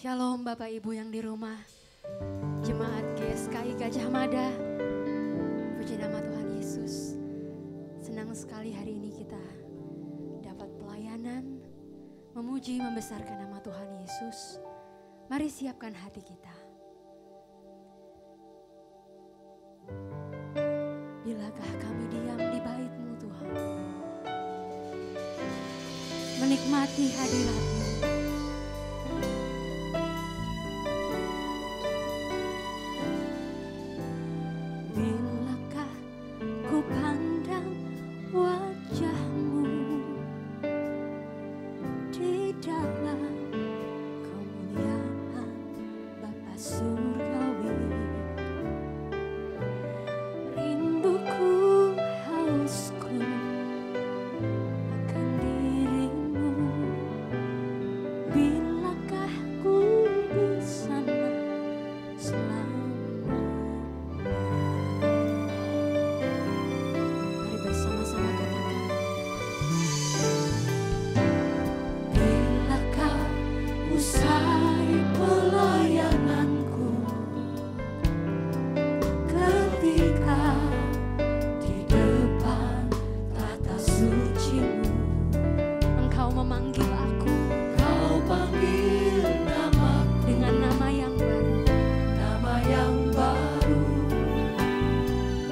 Shalom Bapak Ibu yang di rumah, Jemaat GSKI Gajah Mada. Puji nama Tuhan Yesus. Senang sekali hari ini kita dapat pelayanan, memuji, membesarkan nama Tuhan Yesus. Mari siapkan hati kita. Bilakah kami diam di bait-Mu Tuhan, menikmati hadirat-Mu. Bilakah ku pandang wajah-Mu di dalam kemuliaan Bapa surgawi, rinduku hausku akan diri-Mu. Bilakah ku di sana selamanya. Mari bersama-sama katakan, bilakah usai pelayananku, ketika di depan tata suci-Mu, Engkau memanggil aku, Kau panggil namaku dengan nama yang baru, nama yang baru.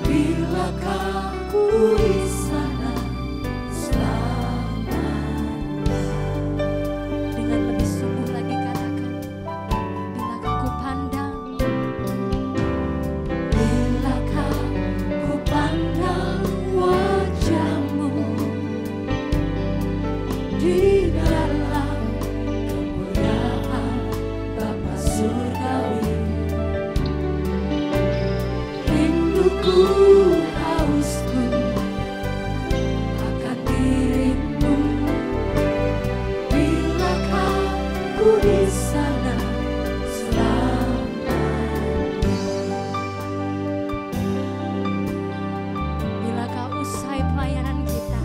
Bilakah ku di sana selamanya. Dengan lebih sungguh lagi katakan, bilakah ku pandang, bilakah ku pandang wajah-Mu di dalam kemuliaan Bapa surgawi, rinduku hausku akan diri-Mu. Bilakah ku di sana selamanya. Bilakah usai pelayanan kita,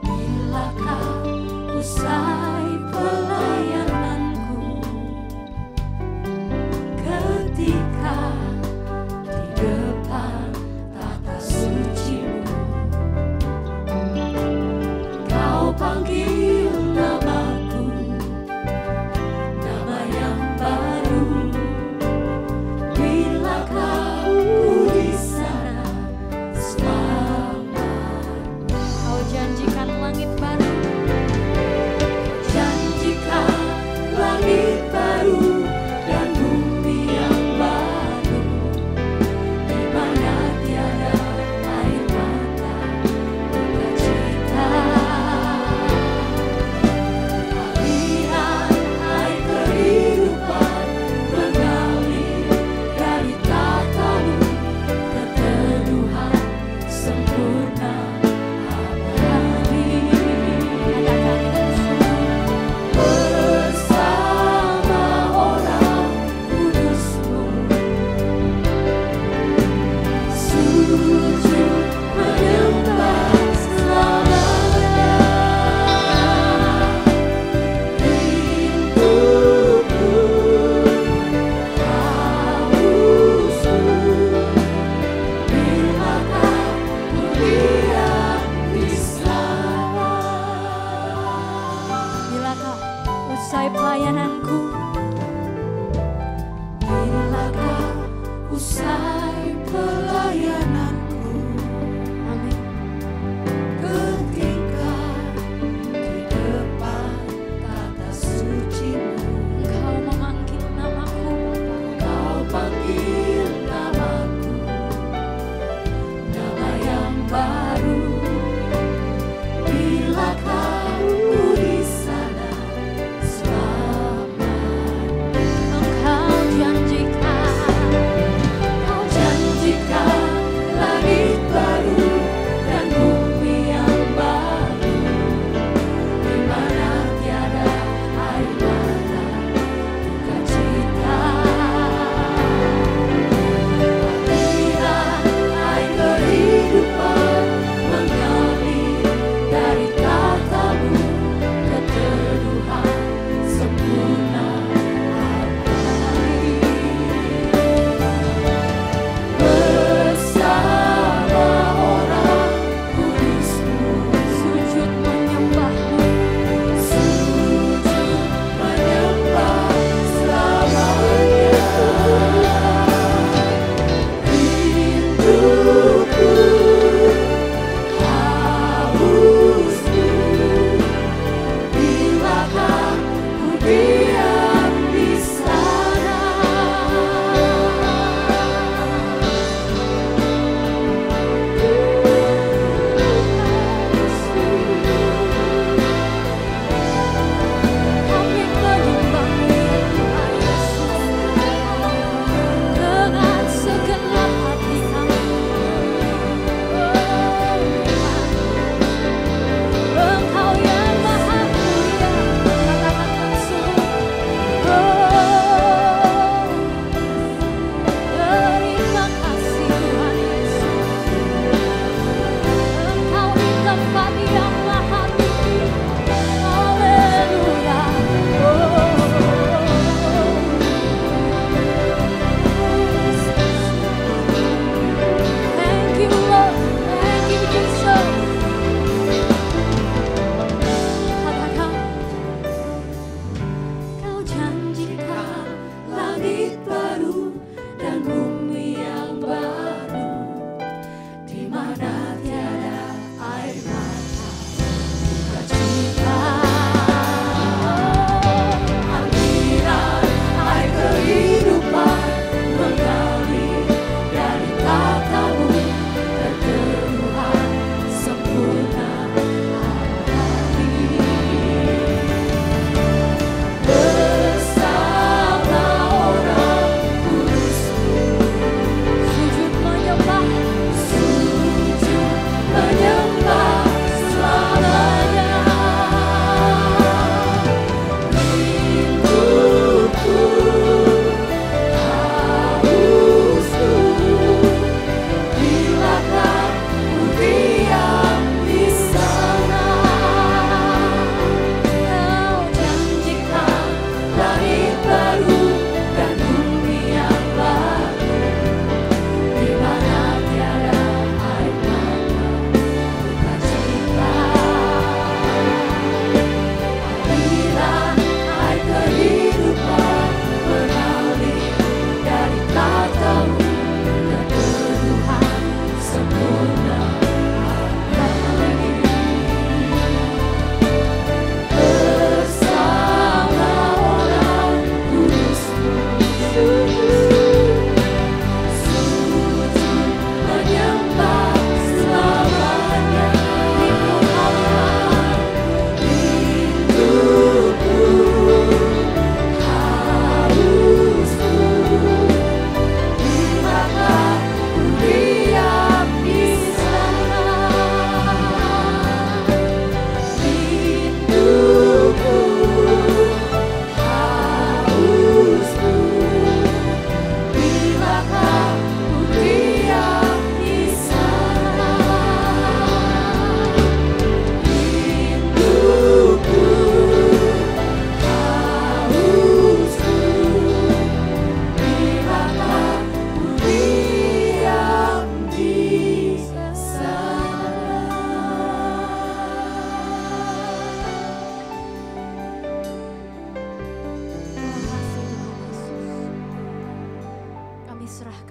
bilakah usai pelayananku, ketika di depan tata suci-Mu, Kau panggil namaku, nama yang baru. Bilakah ku di sana selamanya. Kau janjikan langit baru, janjikan langit baru dan bumi yang baru, di mana tiada air mata duka cita. Aliran air kehidupan mengalir dari tata-Mu, keteduhan sempurna abadi. Bersama orang kudus-Mu, sujud menyembah selamanya. Rinduku hausku, bilakah ku diam di sana. Bilakah usai pelayananku, bilakah usai pelayananku, amin, ketika di depan tata suci-Mu, Engkau memanggil namaku, Kau panggil namaku, nama yang baru. Bilakah ku di sana selamanya. Engkau janjikan, Kau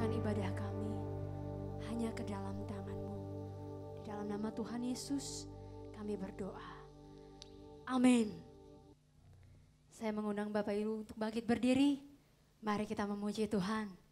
serahkan ibadah kami hanya ke dalam tangan-Mu. Di dalam nama Tuhan Yesus kami berdoa. Amin. Saya mengundang Bapak Ibu untuk bangkit berdiri. Mari kita memuji Tuhan.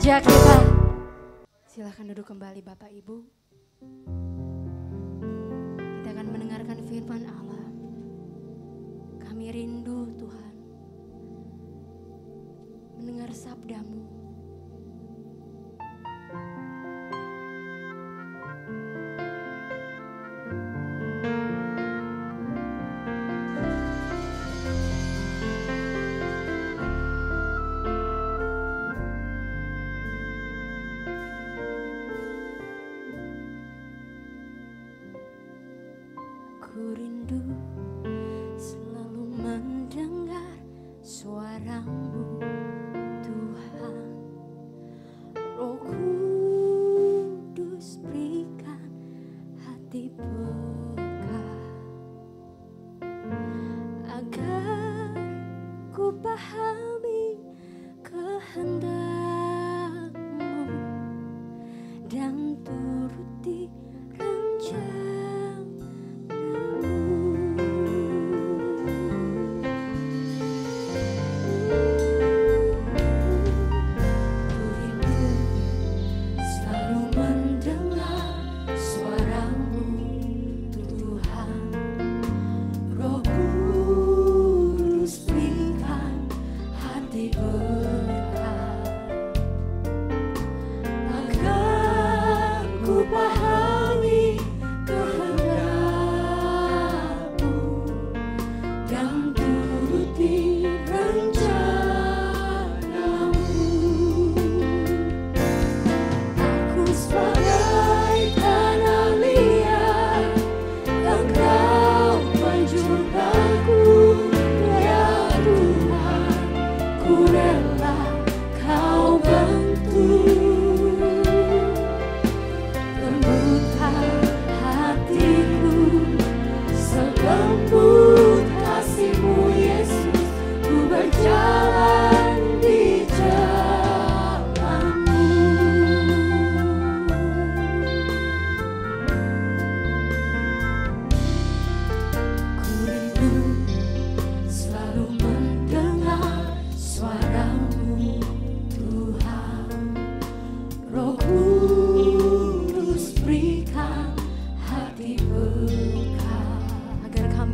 gereja kita. Silahkan duduk kembali Bapak Ibu. Kita akan mendengarkan firman Allah. Kami rindu Tuhan mendengar sabda-Mu. Ku rindu selalu mendengar suara-Mu Tuhan. Roh Kudus berikan hati peka agar ku pahami kehendak-Mu dan turuti rencana.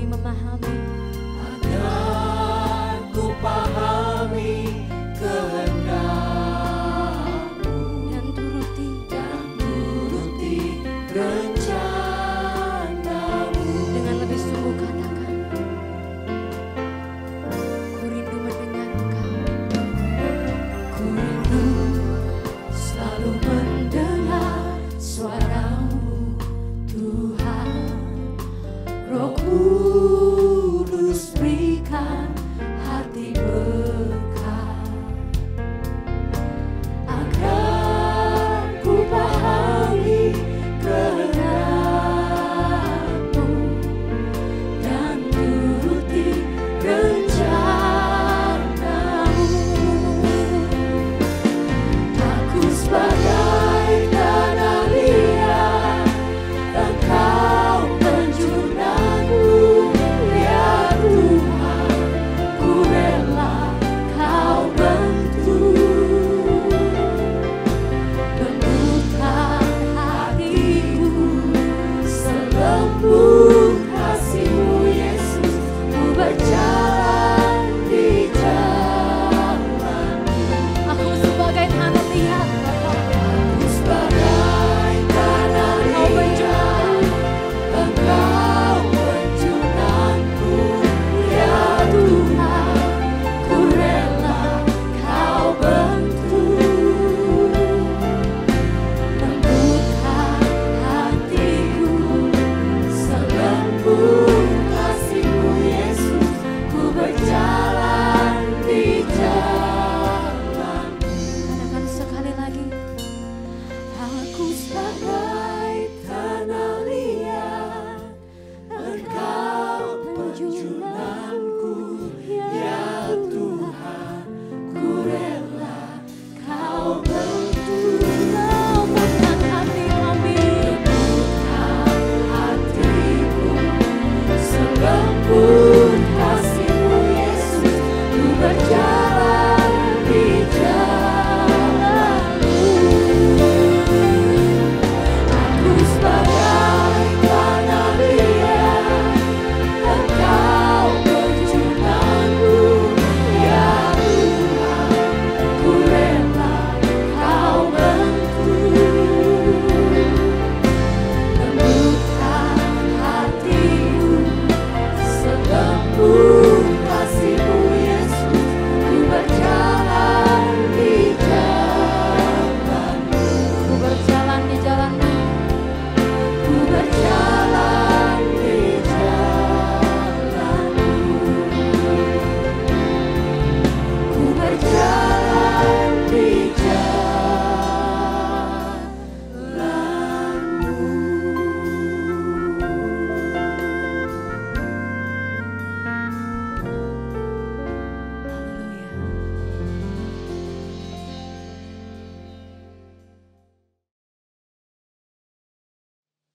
Memahami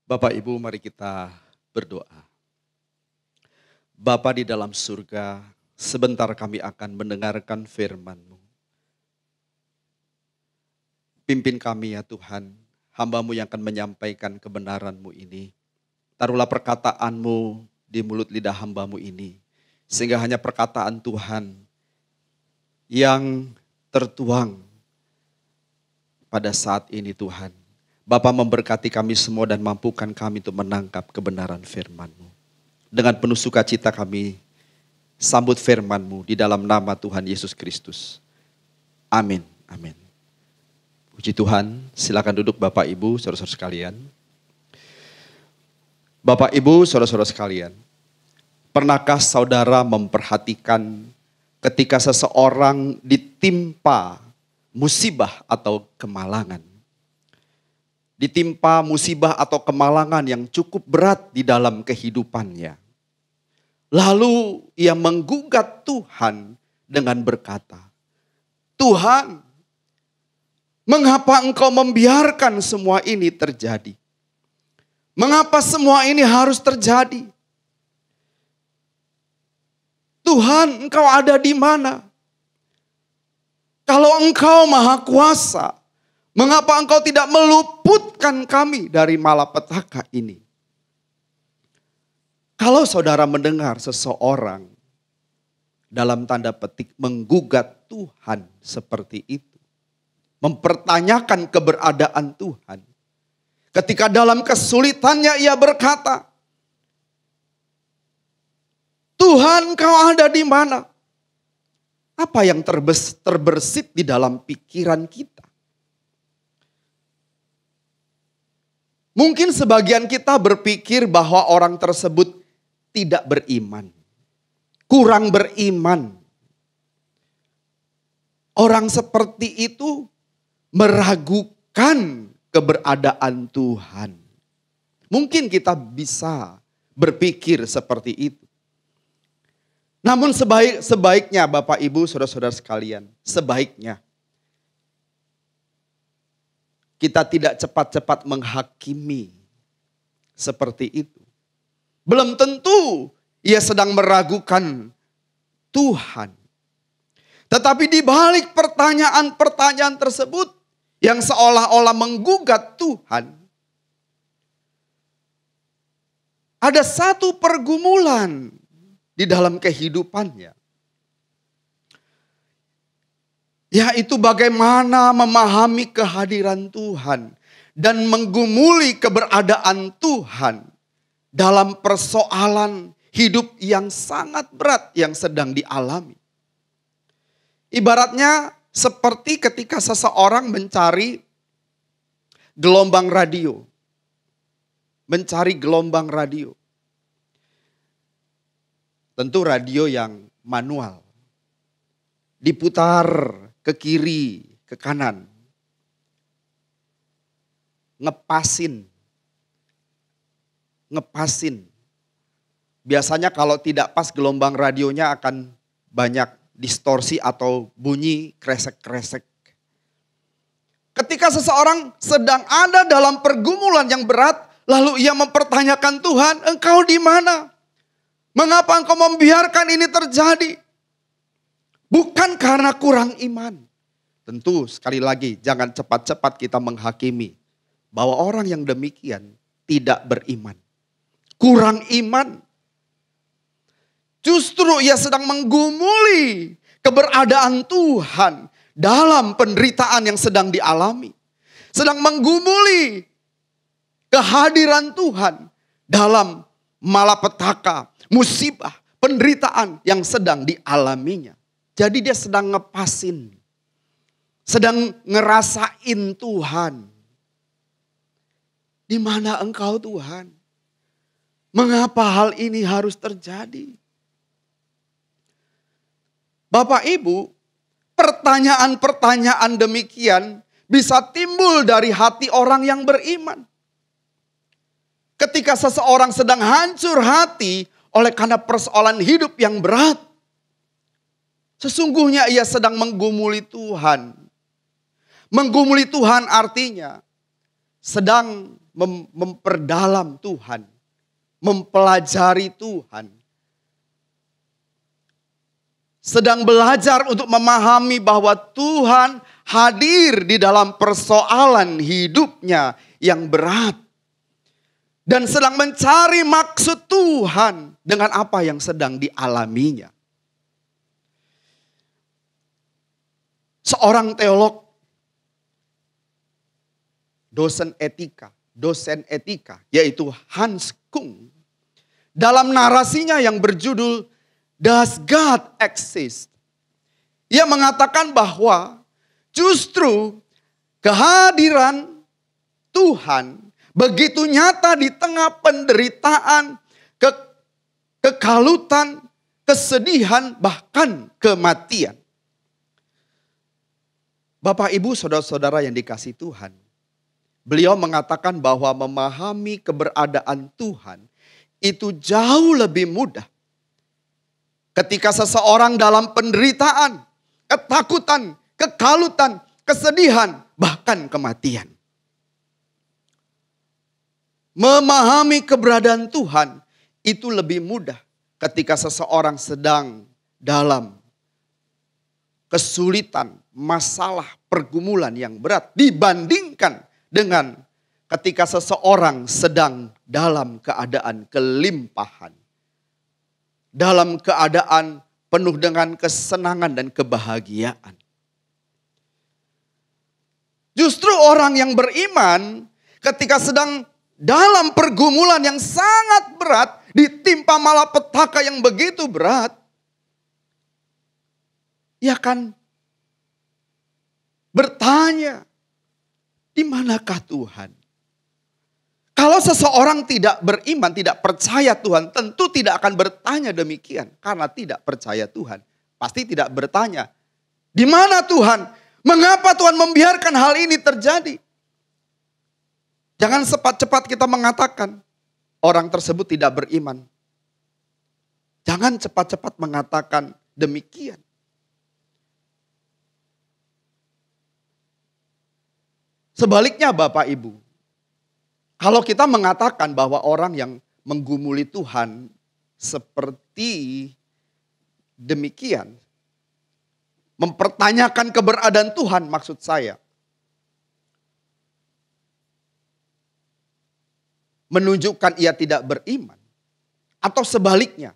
Bapak Ibu, mari kita berdoa. Bapa di dalam surga, sebentar kami akan mendengarkan firman-Mu. Pimpin kami ya Tuhan, hamba-Mu yang akan menyampaikan kebenaran-Mu ini. Taruhlah perkataan-Mu di mulut lidah hamba-Mu ini, sehingga hanya perkataan Tuhan yang tertuang pada saat ini Tuhan. Bapa memberkati kami semua dan mampukan kami untuk menangkap kebenaran firman-Mu. Dengan penuh sukacita kami sambut firman-Mu di dalam nama Tuhan Yesus Kristus. Amin. Amin. Puji Tuhan, silakan duduk Bapak Ibu, saudara-saudara sekalian. Bapak Ibu, saudara-saudara sekalian. Pernahkah saudara memperhatikan ketika seseorang ditimpa musibah atau kemalangan? Ditimpa musibah atau kemalangan yang cukup berat di dalam kehidupannya. Lalu ia menggugat Tuhan dengan berkata, Tuhan, mengapa Engkau membiarkan semua ini terjadi? Mengapa semua ini harus terjadi? Tuhan, Engkau ada di mana? Kalau Engkau Maha Kuasa, mengapa Engkau tidak meluputkan kami dari malapetaka ini? Kalau saudara mendengar seseorang dalam tanda petik menggugat Tuhan seperti itu, mempertanyakan keberadaan Tuhan. Ketika dalam kesulitannya ia berkata, Tuhan, Engkau ada di mana? Apa yang terbersit di dalam pikiran kita? Mungkin sebagian kita berpikir bahwa orang tersebut tidak beriman, kurang beriman. Orang seperti itu meragukan keberadaan Tuhan. Mungkin kita bisa berpikir seperti itu. Namun sebaiknya Bapak Ibu saudara-saudara sekalian, sebaiknya kita tidak cepat-cepat menghakimi seperti itu. Belum tentu ia sedang meragukan Tuhan. Tetapi di balik pertanyaan-pertanyaan tersebut yang seolah-olah menggugat Tuhan, ada satu pergumulan di dalam kehidupannya. Yaitu bagaimana memahami kehadiran Tuhan dan menggumuli keberadaan Tuhan dalam persoalan hidup yang sangat berat yang sedang dialami. Ibaratnya seperti ketika seseorang mencari gelombang radio. Mencari gelombang radio. Tentu radio yang manual. Diputar ke kiri, ke kanan. Ngepasin. Biasanya kalau tidak pas gelombang radionya akan banyak distorsi atau bunyi kresek-kresek. Ketika seseorang sedang ada dalam pergumulan yang berat, lalu ia mempertanyakan Tuhan, Engkau di mana? Mengapa Engkau membiarkan ini terjadi? Bukan karena kurang iman. Tentu sekali lagi jangan cepat-cepat kita menghakimi bahwa orang yang demikian tidak beriman. Kurang iman. Justru ia sedang menggumuli keberadaan Tuhan dalam penderitaan yang sedang dialami. Sedang menggumuli kehadiran Tuhan dalam malapetaka, musibah, penderitaan yang sedang dialaminya. Jadi dia sedang ngepasin, sedang ngerasain Tuhan. Di mana Engkau Tuhan? Mengapa hal ini harus terjadi? Bapak Ibu, pertanyaan-pertanyaan demikian bisa timbul dari hati orang yang beriman. Ketika seseorang sedang hancur hati oleh karena persoalan hidup yang berat, sesungguhnya ia sedang menggumuli Tuhan. Menggumuli Tuhan artinya sedang memperdalam Tuhan, mempelajari Tuhan. Sedang belajar untuk memahami bahwa Tuhan hadir di dalam persoalan hidupnya yang berat. Dan sedang mencari maksud Tuhan dengan apa yang sedang dialaminya. Seorang teolog, dosen etika, yaitu Hans Kung, dalam narasinya yang berjudul Does God Exist? Ia mengatakan bahwa justru kehadiran Tuhan begitu nyata di tengah penderitaan, kekalutan, kesedihan, bahkan kematian. Bapak, Ibu, saudara-saudara yang dikasihi Tuhan, beliau mengatakan bahwa memahami keberadaan Tuhan itu jauh lebih mudah ketika seseorang dalam penderitaan, ketakutan, kekalutan, kesedihan, bahkan kematian. Memahami keberadaan Tuhan itu lebih mudah ketika seseorang sedang dalam kesulitan, masalah, pergumulan yang berat dibandingkan dengan ketika seseorang sedang dalam keadaan kelimpahan. Dalam keadaan penuh dengan kesenangan dan kebahagiaan. Justru orang yang beriman ketika sedang dalam pergumulan yang sangat berat, ditimpa malapetaka yang begitu berat, ia akan bertanya, di manakah Tuhan? Kalau seseorang tidak beriman, tidak percaya Tuhan, tentu tidak akan bertanya demikian. Karena tidak percaya Tuhan, pasti tidak bertanya, di mana Tuhan? Mengapa Tuhan membiarkan hal ini terjadi? Jangan cepat-cepat kita mengatakan orang tersebut tidak beriman. Jangan cepat-cepat mengatakan demikian. Sebaliknya Bapak Ibu, kalau kita mengatakan bahwa orang yang menggumuli Tuhan seperti demikian, mempertanyakan keberadaan Tuhan maksud saya, menunjukkan ia tidak beriman. Atau sebaliknya.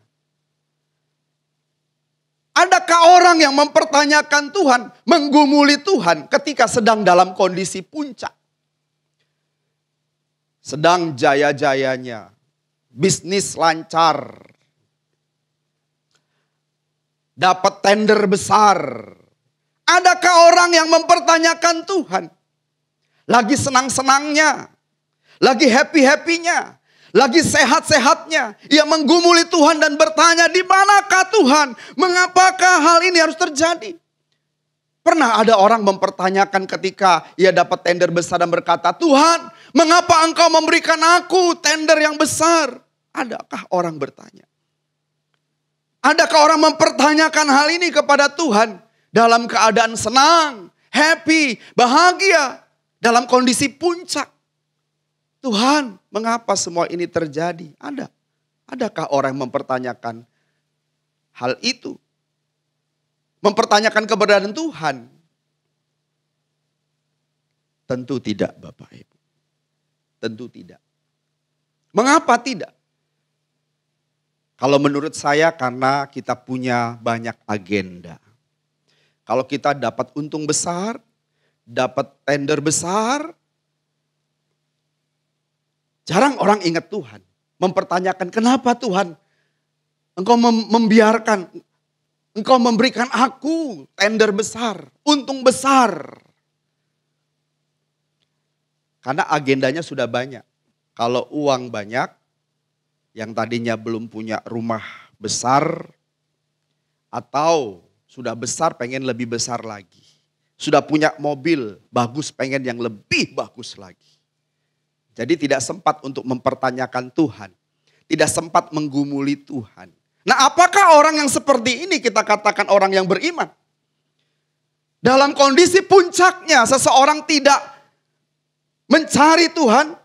Adakah orang yang mempertanyakan Tuhan, menggumuli Tuhan ketika sedang dalam kondisi puncak? Sedang jaya-jayanya, bisnis lancar, dapat tender besar. Adakah orang yang mempertanyakan Tuhan? Lagi senang-senangnya, lagi happy-happynya, lagi sehat-sehatnya. Ia menggumuli Tuhan dan bertanya, di manakah Tuhan? Mengapakah hal ini harus terjadi? Pernah ada orang mempertanyakan ketika ia dapat tender besar dan berkata, Tuhan, mengapa engkau memberikan aku tender yang besar? Adakah orang bertanya? Adakah orang mempertanyakan hal ini kepada Tuhan? Dalam keadaan senang, happy, bahagia, dalam kondisi puncak. Tuhan, mengapa semua ini terjadi? Ada. Adakah orang mempertanyakan hal itu? Mempertanyakan keberadaan Tuhan? Tentu tidak, Bapak Ibu. Tentu tidak. Mengapa tidak? Kalau menurut saya karena kita punya banyak agenda. Kalau kita dapat untung besar, dapat tender besar, jarang orang ingat Tuhan. Mempertanyakan kenapa Tuhan engkau membiarkan, engkau memberikan aku tender besar, untung besar. Karena agendanya sudah banyak. Kalau uang banyak, yang tadinya belum punya rumah besar, atau sudah besar pengen lebih besar lagi. Sudah punya mobil bagus pengen yang lebih bagus lagi. Jadi tidak sempat untuk mempertanyakan Tuhan. Tidak sempat menggumuli Tuhan. Nah, apakah orang yang seperti ini kita katakan orang yang beriman? Dalam kondisi puncaknya seseorang tidak mencari Tuhan,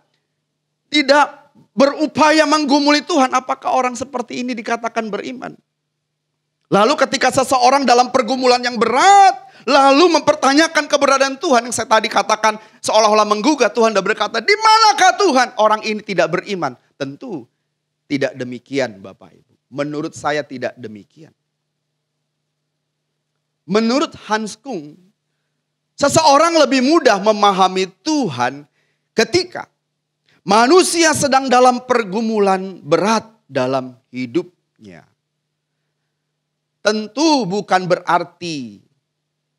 tidak berupaya menggumuli Tuhan, apakah orang seperti ini dikatakan beriman? Lalu ketika seseorang dalam pergumulan yang berat, lalu mempertanyakan keberadaan Tuhan yang saya tadi katakan seolah-olah menggugat, Tuhan sudah berkata, di manakah Tuhan? Orang ini tidak beriman. Tentu tidak demikian Bapak Ibu. Menurut saya tidak demikian. Menurut Hans Kung, seseorang lebih mudah memahami Tuhan ketika manusia sedang dalam pergumulan berat dalam hidupnya. Tentu bukan berarti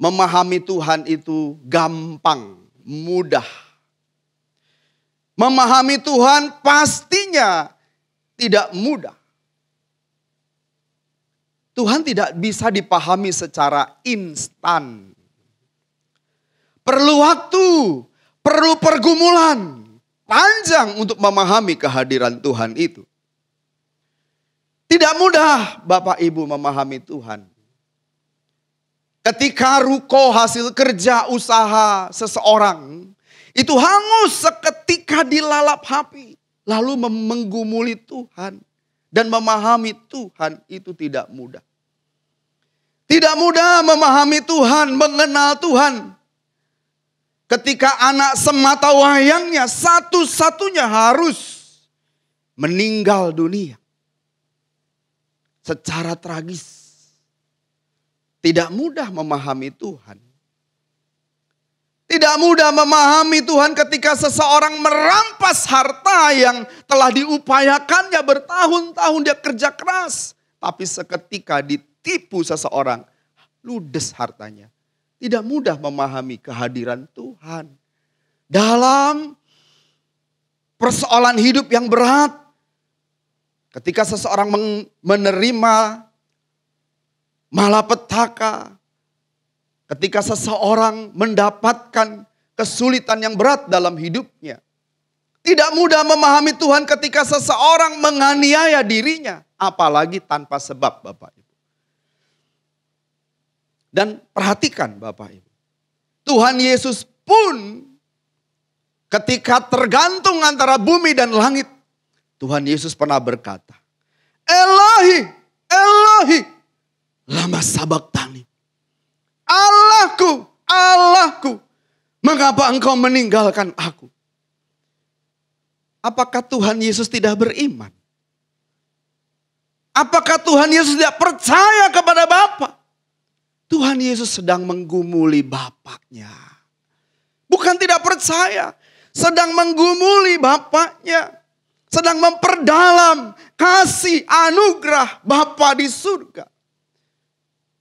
memahami Tuhan itu gampang, mudah. Memahami Tuhan pastinya tidak mudah. Tuhan tidak bisa dipahami secara instan. Perlu waktu, perlu pergumulan panjang untuk memahami kehadiran Tuhan itu. Tidak mudah Bapak Ibu memahami Tuhan. Ketika ruko hasil kerja usaha seseorang itu hangus seketika dilalap api. Lalu menggumuli Tuhan dan memahami Tuhan itu tidak mudah. Tidak mudah memahami Tuhan, mengenal Tuhan. Ketika anak semata wayangnya satu-satunya harus meninggal dunia. Secara tragis. Tidak mudah memahami Tuhan. Tidak mudah memahami Tuhan ketika seseorang merampas harta yang telah diupayakannya bertahun-tahun dia kerja keras. Tapi seketika ditipu seseorang, ludes hartanya. Tidak mudah memahami kehadiran Tuhan. Dalam persoalan hidup yang berat, ketika seseorang menerima malapetaka, ketika seseorang mendapatkan kesulitan yang berat dalam hidupnya. Tidak mudah memahami Tuhan ketika seseorang menganiaya dirinya, apalagi tanpa sebab Bapak Ibu. Dan perhatikan Bapak Ibu, Tuhan Yesus pun ketika tergantung antara bumi dan langit, Tuhan Yesus pernah berkata, Elohi, Elohi, lama sabachthani. Allahku, Allahku, mengapa engkau meninggalkan aku? Apakah Tuhan Yesus tidak beriman? Apakah Tuhan Yesus tidak percaya kepada Bapa? Tuhan Yesus sedang menggumuli Bapaknya. Bukan tidak percaya, sedang menggumuli Bapaknya. Sedang memperdalam kasih anugerah Bapa di surga.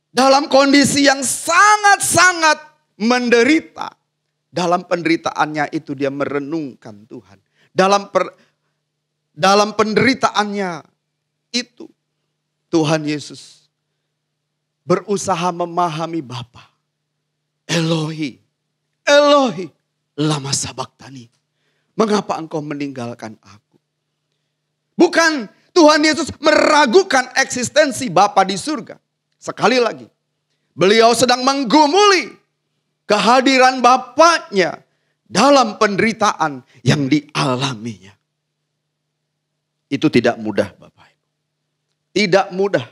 Dalam kondisi yang sangat-sangat menderita. Dalam penderitaannya itu dia merenungkan Tuhan. Dalam penderitaannya itu Tuhan Yesus berusaha memahami Bapa. Elohi, Elohi, lama sabachthani. Mengapa engkau meninggalkan aku? Bukan Tuhan Yesus meragukan eksistensi Bapa di surga. Sekali lagi, beliau sedang menggumuli kehadiran Bapaknya dalam penderitaan yang dialaminya. Itu tidak mudah Bapak Ibu. Tidak mudah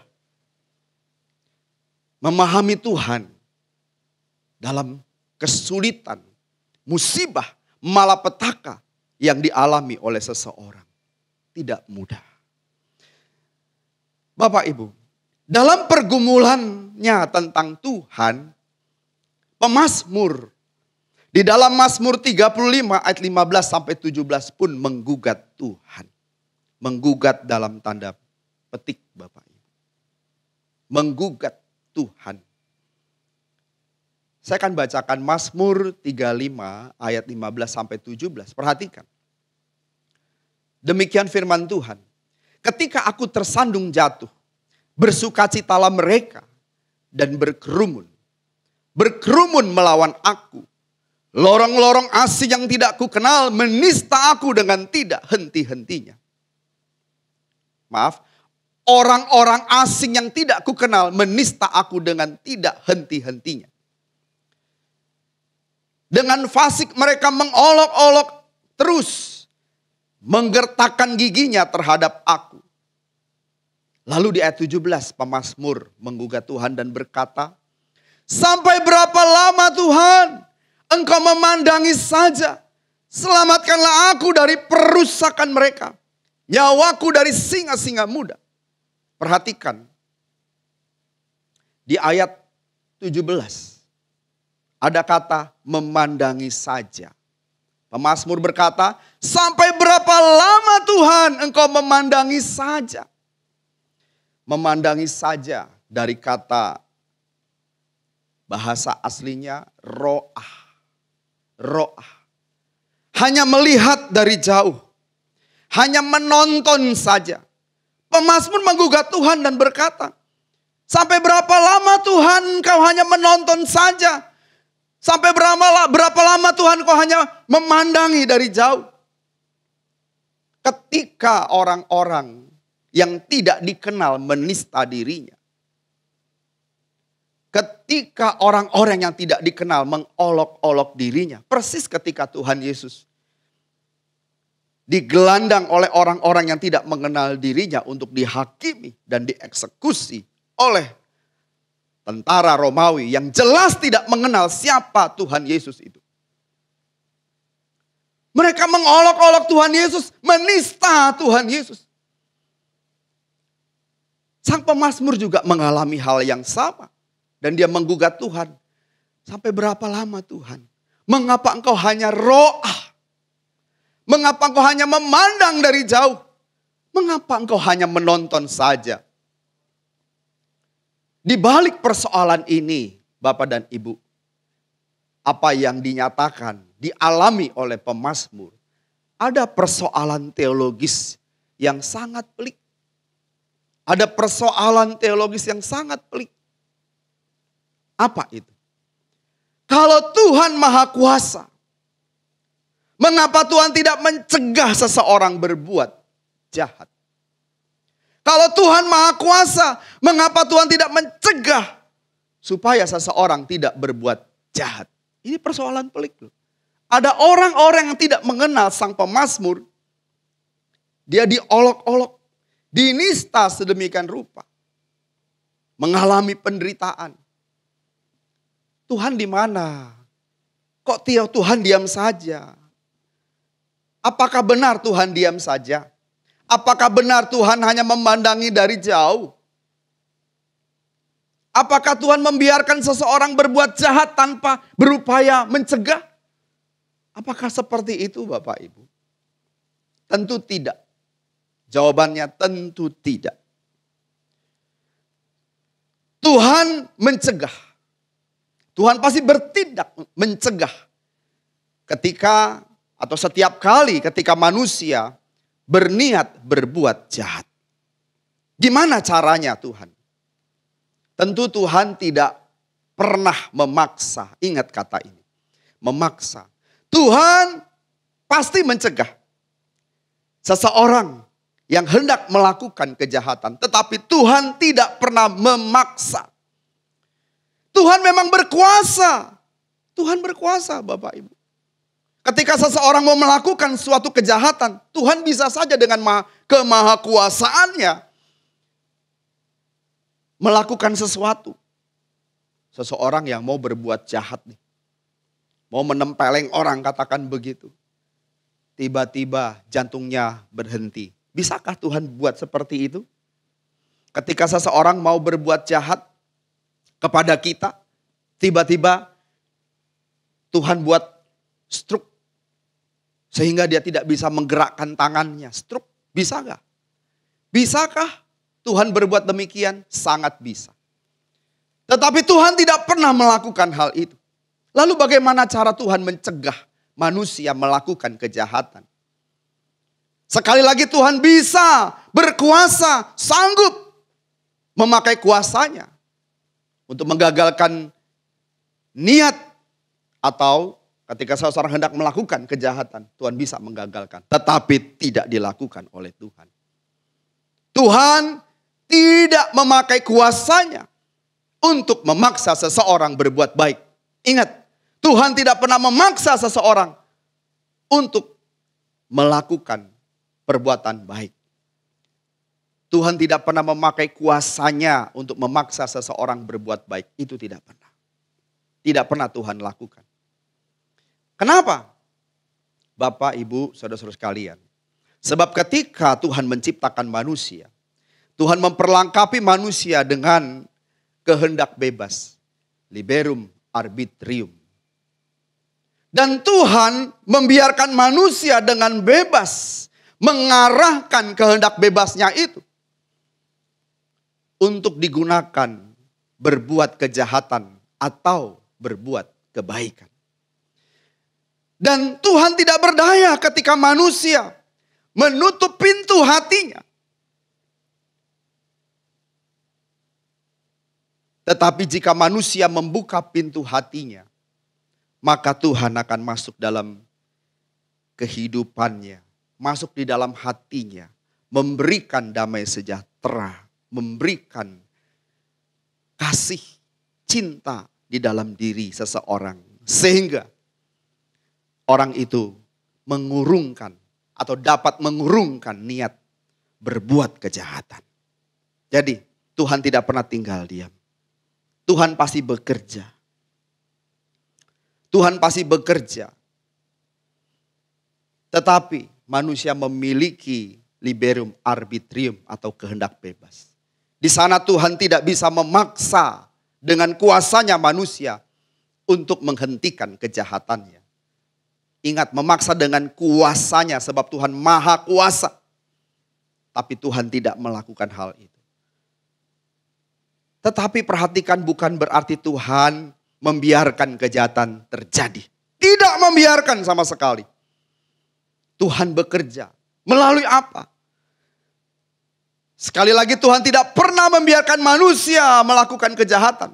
memahami Tuhan dalam kesulitan, musibah, malapetaka yang dialami oleh seseorang. Tidak mudah. Bapak Ibu, dalam pergumulannya tentang Tuhan, pemazmur di dalam Mazmur 35 ayat 15 sampai 17 pun menggugat Tuhan. Menggugat dalam tanda petik Bapak Ibu. Menggugat Tuhan. Saya akan bacakan Mazmur 35 ayat 15 sampai 17. Perhatikan. Demikian firman Tuhan. Ketika aku tersandung jatuh, bersukacitalah mereka dan berkerumun. Berkerumun melawan aku. Lorong-lorong asing yang tidak kukenal menista aku dengan tidak henti-hentinya. Maaf, orang-orang asing yang tidak kukenal menista aku dengan tidak henti-hentinya. Dengan fasik mereka mengolok-olok terus. menggertakkan giginya terhadap aku. Lalu di ayat 17 pemazmur menggugat Tuhan dan berkata, sampai berapa lama Tuhan Engkau memandangi saja? Selamatkanlah aku dari perusakan mereka, nyawaku dari singa-singa muda. Perhatikan di ayat 17 ada kata memandangi saja. Pemazmur berkata, sampai berapa lama Tuhan Engkau memandangi saja? Memandangi saja dari kata bahasa aslinya ro'ah. Ro'ah. Hanya melihat dari jauh. Hanya menonton saja. Pemazmur menggugat Tuhan dan berkata, sampai berapa lama Tuhan Engkau hanya menonton saja? Sampai berapa lama Tuhan Engkau hanya memandangi dari jauh? Ketika orang-orang yang tidak dikenal menista dirinya. Ketika orang-orang yang tidak dikenal mengolok-olok dirinya. Persis ketika Tuhan Yesus digelandang oleh orang-orang yang tidak mengenal dirinya untuk dihakimi dan dieksekusi oleh tentara Romawi yang jelas tidak mengenal siapa Tuhan Yesus itu. Mereka mengolok-olok Tuhan Yesus, menista Tuhan Yesus. Sang pemazmur juga mengalami hal yang sama. Dan dia menggugat Tuhan. Sampai berapa lama Tuhan? Mengapa Engkau hanya ro'ah? Mengapa Engkau hanya memandang dari jauh? Mengapa Engkau hanya menonton saja? Di balik persoalan ini, Bapak dan Ibu, apa yang dinyatakan, dialami oleh pemazmur, ada persoalan teologis yang sangat pelik. Ada persoalan teologis yang sangat pelik. Apa itu? Kalau Tuhan Maha Kuasa, mengapa Tuhan tidak mencegah seseorang berbuat jahat? Kalau Tuhan Maha Kuasa, mengapa Tuhan tidak mencegah supaya seseorang tidak berbuat jahat? Ini persoalan pelik loh. Ada orang-orang yang tidak mengenal sang pemazmur. Dia diolok-olok, dinista sedemikian rupa. Mengalami penderitaan. Tuhan di mana? Kok Tuhan diam saja? Apakah benar Tuhan diam saja? Apakah benar Tuhan hanya memandangi dari jauh? Apakah Tuhan membiarkan seseorang berbuat jahat tanpa berupaya mencegah? Apakah seperti itu Bapak Ibu? Tentu tidak. Jawabannya tentu tidak. Tuhan mencegah. Tuhan pasti bertindak mencegah. Ketika atau setiap kali ketika manusia berniat berbuat jahat. Gimana caranya Tuhan? Tentu Tuhan tidak pernah memaksa. Ingat kata ini. Memaksa. Tuhan pasti mencegah. Seseorang yang hendak melakukan kejahatan. Tetapi Tuhan tidak pernah memaksa. Tuhan memang berkuasa. Tuhan berkuasa Bapak Ibu. Ketika seseorang mau melakukan suatu kejahatan. Tuhan bisa saja dengan kemahakuasaannya. Melakukan sesuatu. Seseorang yang mau berbuat jahat nih. Mau menempeleng orang katakan begitu. Tiba-tiba jantungnya berhenti. Bisakah Tuhan buat seperti itu? Ketika seseorang mau berbuat jahat kepada kita, tiba-tiba Tuhan buat stroke. Sehingga dia tidak bisa menggerakkan tangannya. Stroke, bisa gak? Bisakah Tuhan berbuat demikian? Sangat bisa. Tetapi Tuhan tidak pernah melakukan hal itu. Lalu bagaimana cara Tuhan mencegah manusia melakukan kejahatan? Sekali lagi Tuhan bisa, berkuasa, sanggup memakai kuasanya untuk menggagalkan niat atau ketika seseorang hendak melakukan kejahatan, Tuhan bisa menggagalkan. Tetapi tidak dilakukan oleh Tuhan. Tuhan tidak memakai kuasanya untuk memaksa seseorang berbuat baik. Ingat, Tuhan tidak pernah memaksa seseorang untuk melakukan perbuatan baik. Tuhan tidak pernah memakai kuasanya untuk memaksa seseorang berbuat baik. Itu tidak pernah. Tidak pernah Tuhan lakukan. Kenapa? Bapak, Ibu, saudara-saudara sekalian. Sebab ketika Tuhan menciptakan manusia, Tuhan memperlengkapi manusia dengan kehendak bebas. Liberum arbitrium. Dan Tuhan membiarkan manusia dengan bebas mengarahkan kehendak bebasnya itu untuk digunakan berbuat kejahatan atau berbuat kebaikan. Dan Tuhan tidak berdaya ketika manusia menutup pintu hatinya. Tetapi jika manusia membuka pintu hatinya, maka Tuhan akan masuk dalam kehidupannya, masuk di dalam hatinya, memberikan damai sejahtera, memberikan kasih, cinta di dalam diri seseorang. Sehingga orang itu mengurungkan atau dapat mengurungkan niat berbuat kejahatan. Jadi Tuhan tidak pernah tinggal diam. Tuhan pasti bekerja. Tuhan pasti bekerja. Tetapi manusia memiliki liberum arbitrium atau kehendak bebas. Di sana Tuhan tidak bisa memaksa dengan kuasanya manusia untuk menghentikan kejahatannya. Ingat, memaksa dengan kuasanya sebab Tuhan maha kuasa. Tapi Tuhan tidak melakukan hal itu. Tetapi perhatikan, bukan berarti Tuhan membiarkan kejahatan terjadi. Tidak membiarkan sama sekali. Tuhan bekerja melalui apa? Sekali lagi, Tuhan tidak pernah membiarkan manusia melakukan kejahatan.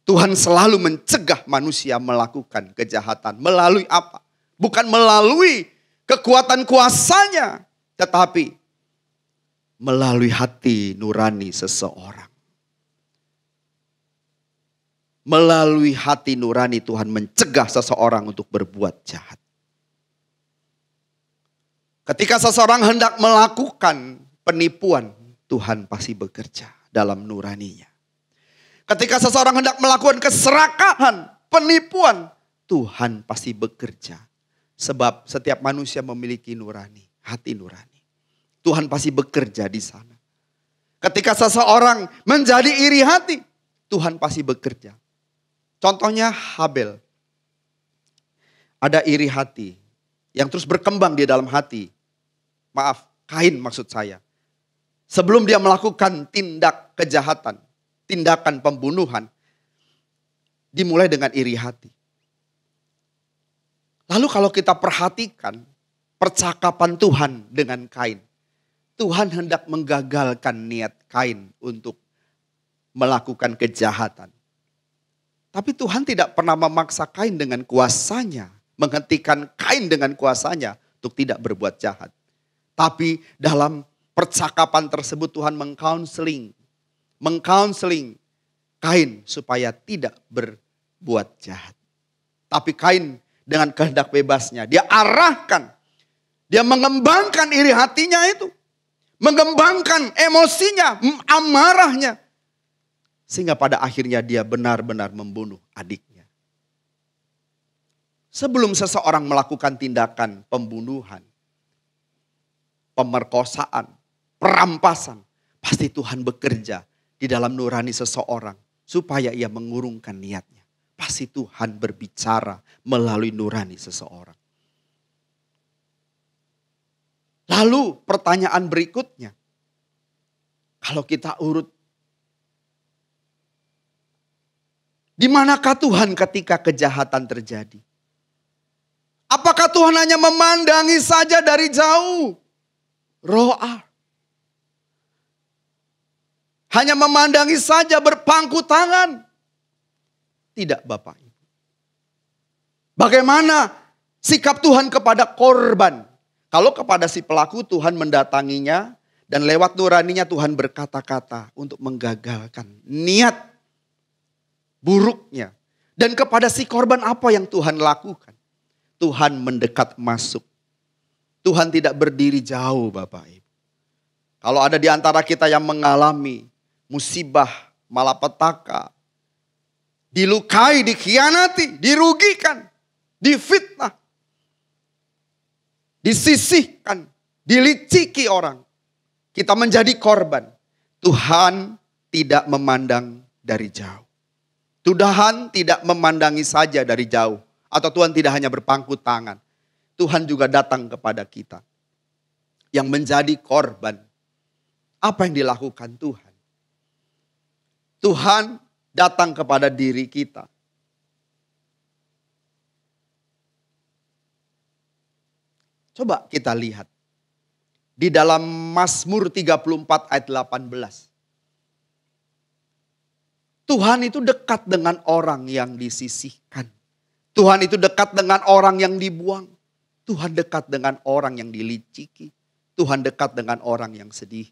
Tuhan selalu mencegah manusia melakukan kejahatan. Melalui apa? Bukan melalui kekuatan kuasanya, tetapi melalui hati nurani seseorang. Melalui hati nurani Tuhan mencegah seseorang untuk berbuat jahat. Ketika seseorang hendak melakukan penipuan, Tuhan pasti bekerja dalam nuraninya. Ketika seseorang hendak melakukan keserakahan, penipuan, Tuhan pasti bekerja. Sebab setiap manusia memiliki nurani, hati nurani. Tuhan pasti bekerja di sana. Ketika seseorang menjadi iri hati, Tuhan pasti bekerja. Contohnya Habel. Ada iri hati yang terus berkembang di dalam hati. Maaf, Kain maksud saya. Sebelum dia melakukan tindak kejahatan, tindakan pembunuhan, dimulai dengan iri hati. Lalu kalau kita perhatikan percakapan Tuhan dengan Kain. Tuhan hendak menggagalkan niat Kain untuk melakukan kejahatan. Tapi Tuhan tidak pernah memaksa Kain dengan kuasanya. Menghentikan Kain dengan kuasanya untuk tidak berbuat jahat. Tapi dalam percakapan tersebut Tuhan mengcounseling Kain supaya tidak berbuat jahat. Tapi Kain dengan kehendak bebasnya, dia arahkan, dia mengembangkan iri hatinya itu. Mengembangkan emosinya, amarahnya. Sehingga pada akhirnya dia benar-benar membunuh adiknya. Sebelum seseorang melakukan tindakan pembunuhan, pemerkosaan, perampasan, pasti Tuhan bekerja di dalam nurani seseorang supaya ia mengurungkan niatnya. Pasti Tuhan berbicara melalui nurani seseorang. Lalu pertanyaan berikutnya, kalau kita urut, di manakah Tuhan ketika kejahatan terjadi? Apakah Tuhan hanya memandangi saja dari jauh? Ro'a. Hanya memandangi saja, berpangku tangan. Tidak, Bapak Ibu. Bagaimana sikap Tuhan kepada korban? Kalau kepada si pelaku Tuhan mendatanginya dan lewat nuraninya Tuhan berkata-kata untuk menggagalkan niat buruknya. Dan kepada si korban apa yang Tuhan lakukan? Tuhan mendekat masuk. Tuhan tidak berdiri jauh Bapak Ibu. Kalau ada di antara kita yang mengalami musibah, malapetaka, dilukai, dikhianati, dirugikan, difitnah, disisihkan, diliciki orang, kita menjadi korban. Tuhan tidak memandang dari jauh. Tuhan tidak memandangi saja dari jauh. Atau Tuhan tidak hanya berpangku tangan. Tuhan juga datang kepada kita yang menjadi korban. Apa yang dilakukan Tuhan? Tuhan datang kepada diri kita. Coba kita lihat. Di dalam Mazmur 34 ayat 18. Tuhan itu dekat dengan orang yang disisihkan. Tuhan itu dekat dengan orang yang dibuang. Tuhan dekat dengan orang yang diliciki. Tuhan dekat dengan orang yang sedih.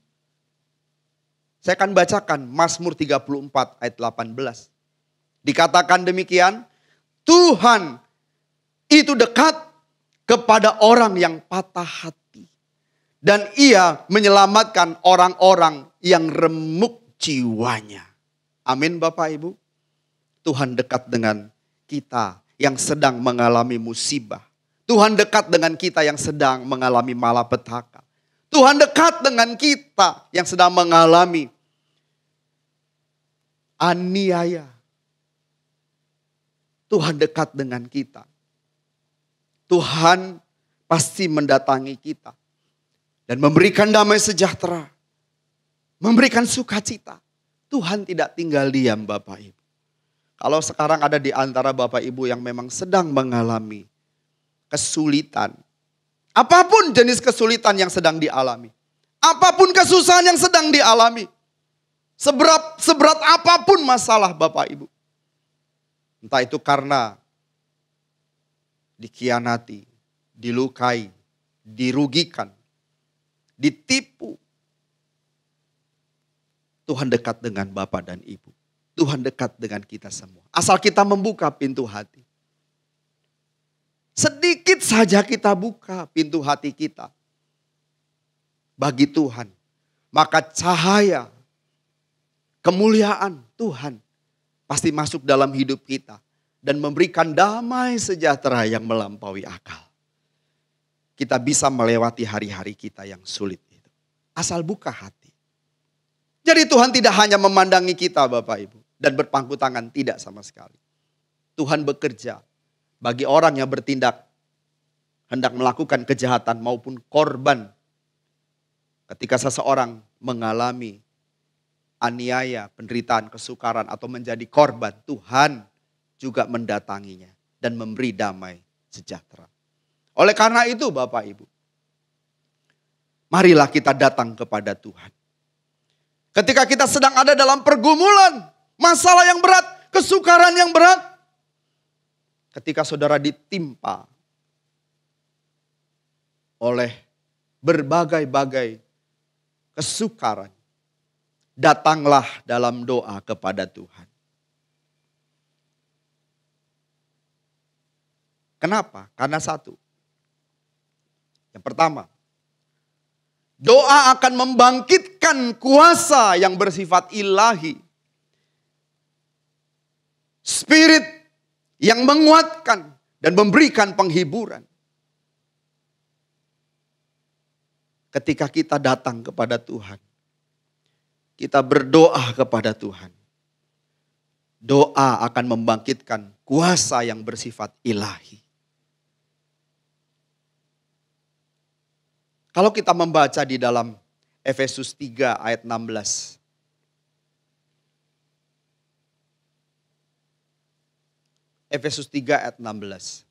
Saya akan bacakan Mazmur 34 ayat 18. Dikatakan demikian, Tuhan itu dekat kepada orang yang patah hati. Dan ia menyelamatkan orang-orang yang remuk jiwanya. Amin Bapak Ibu. Tuhan dekat dengan kita yang sedang mengalami musibah. Tuhan dekat dengan kita yang sedang mengalami malapetaka. Tuhan dekat dengan kita yang sedang mengalami aniaya. Tuhan dekat dengan kita. Tuhan pasti mendatangi kita. Dan memberikan damai sejahtera. Memberikan sukacita. Tuhan tidak tinggal diam Bapak Ibu. Kalau sekarang ada di antara Bapak Ibu yang memang sedang mengalami kesulitan. Apapun jenis kesulitan yang sedang dialami. Apapun kesusahan yang sedang dialami. Seberat apapun masalah Bapak Ibu. Entah itu karena dikhianati, dilukai, dirugikan, ditipu. Tuhan dekat dengan Bapak dan Ibu. Tuhan dekat dengan kita semua. Asal kita membuka pintu hati. Sedikit saja kita buka pintu hati kita bagi Tuhan. Maka cahaya, kemuliaan Tuhan pasti masuk dalam hidup kita. Dan memberikan damai sejahtera yang melampaui akal. Kita bisa melewati hari-hari kita yang sulit itu. Asal buka hati. Jadi Tuhan tidak hanya memandangi kita Bapak Ibu. Dan berpangku tangan, tidak sama sekali. Tuhan bekerja bagi orang yang bertindak. Hendak melakukan kejahatan maupun korban. Ketika seseorang mengalami aniaya, penderitaan, kesukaran atau menjadi korban. Tuhan juga mendatanginya. Dan memberi damai sejahtera. Oleh karena itu Bapak Ibu. Marilah kita datang kepada Tuhan. Ketika kita sedang ada dalam pergumulan, masalah yang berat, kesukaran yang berat. Ketika saudara ditimpa oleh berbagai-bagai kesukaran, datanglah dalam doa kepada Tuhan. Kenapa? Karena satu. Yang pertama, doa akan membangkitkan kuasa yang bersifat ilahi. Spirit yang menguatkan dan memberikan penghiburan. Ketika kita datang kepada Tuhan. Kita berdoa kepada Tuhan. Doa akan membangkitkan kuasa yang bersifat ilahi. Kalau kita membaca di dalam Efesus 3 ayat 16. Efesus 3 ayat 16.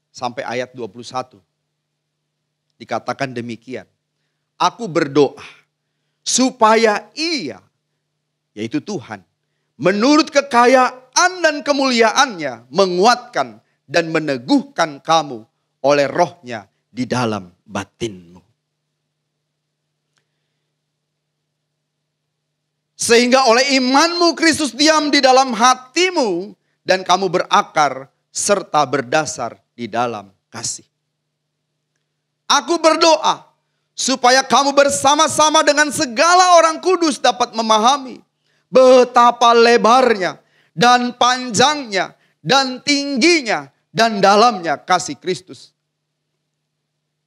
Sampai ayat 21. Dikatakan demikian. Aku berdoa supaya ia, yaitu Tuhan, menurut kekayaan dan kemuliaannya menguatkan dan meneguhkan kamu oleh rohnya di dalam batinmu. Sehingga oleh imanmu Kristus diam di dalam hatimu dan kamu berakar serta berdasar di dalam kasih. Aku berdoa supaya kamu bersama-sama dengan segala orang kudus dapat memahami betapa lebarnya dan panjangnya dan tingginya dan dalamnya kasih Kristus.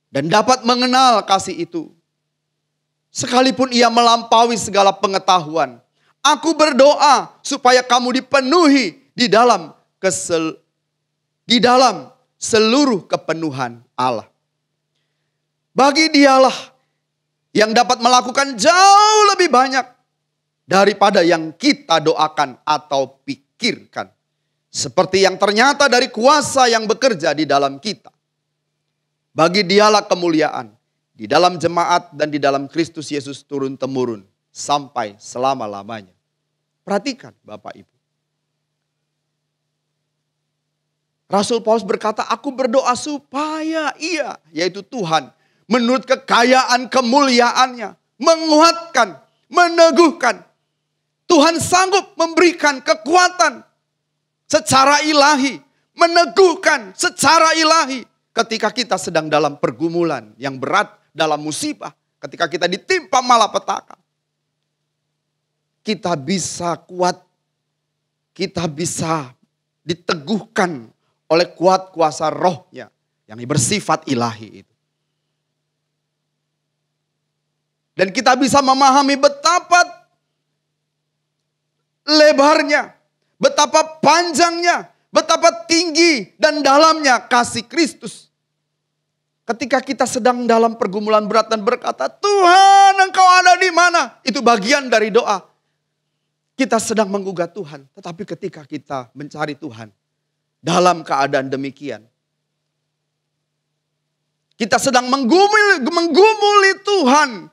Dan dapat mengenal kasih itu, sekalipun ia melampaui segala pengetahuan. Aku berdoa supaya kamu dipenuhi di dalam seluruh kepenuhan Allah. Bagi Dialah yang dapat melakukan jauh lebih banyak daripada yang kita doakan atau pikirkan. Seperti yang ternyata dari kuasa yang bekerja di dalam kita. Bagi Dialah kemuliaan di dalam jemaat dan di dalam Kristus Yesus turun-temurun sampai selama-lamanya. Perhatikan Bapak Ibu. Rasul Paulus berkata, aku berdoa supaya ia, yaitu Tuhan, menurut kekayaan kemuliaannya, menguatkan, meneguhkan. Tuhan sanggup memberikan kekuatan secara ilahi, meneguhkan secara ilahi. Ketika kita sedang dalam pergumulan yang berat, dalam musibah, ketika kita ditimpa malapetaka. Kita bisa kuat, kita bisa diteguhkan oleh kuat kuasa rohnya yang bersifat ilahi itu. Dan kita bisa memahami betapa lebarnya, betapa panjangnya, betapa tinggi dan dalamnya kasih Kristus. Ketika kita sedang dalam pergumulan berat dan berkata, Tuhan Engkau ada di mana? Itu bagian dari doa. Kita sedang menggugat Tuhan. Tetapi ketika kita mencari Tuhan dalam keadaan demikian, kita sedang menggumuli Tuhan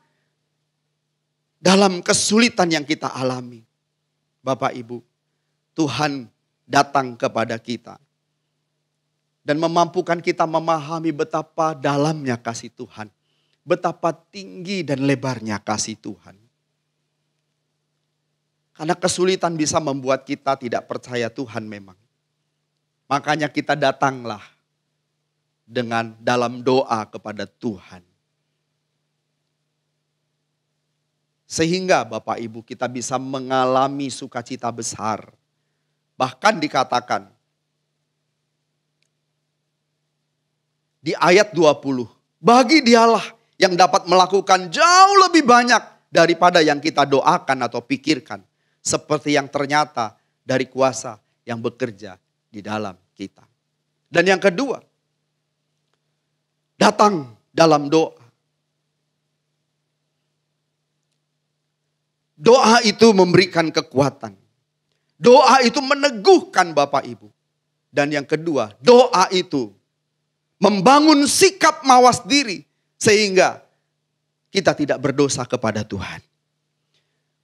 dalam kesulitan yang kita alami. Bapak Ibu, Tuhan datang kepada kita dan memampukan kita memahami betapa dalamnya kasih Tuhan, betapa tinggi dan lebarnya kasih Tuhan. Karena kesulitan bisa membuat kita tidak percaya Tuhan memang. Makanya kita datanglah dengan dalam doa kepada Tuhan. Sehingga Bapak Ibu kita bisa mengalami sukacita besar. Bahkan dikatakan di ayat 20. Bagi Dialah yang dapat melakukan jauh lebih banyak daripada yang kita doakan atau pikirkan. Seperti yang ternyata dari kuasa yang bekerja di dalam kita. Dan yang kedua, datang dalam doa. Doa itu memberikan kekuatan. Doa itu meneguhkan Bapak Ibu. Dan yang kedua, doa itu membangun sikap mawas diri. Sehingga kita tidak berdosa kepada Tuhan.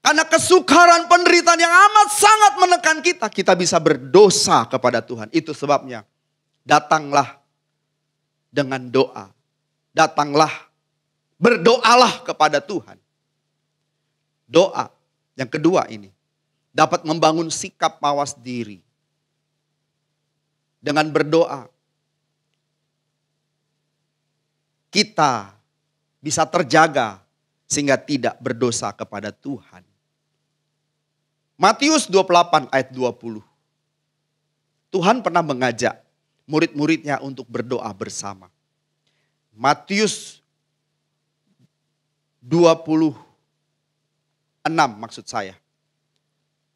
Karena kesukaran penderitaan yang amat sangat menekan kita. Kita bisa berdosa kepada Tuhan. Itu sebabnya datanglah dengan doa. Datanglah, berdoalah kepada Tuhan. Doa yang kedua ini dapat membangun sikap mawas diri. Dengan berdoa kita bisa terjaga sehingga tidak berdosa kepada Tuhan. Matius 28 ayat 20. Tuhan pernah mengajak murid-muridnya untuk berdoa bersama. Matius 26 maksud saya.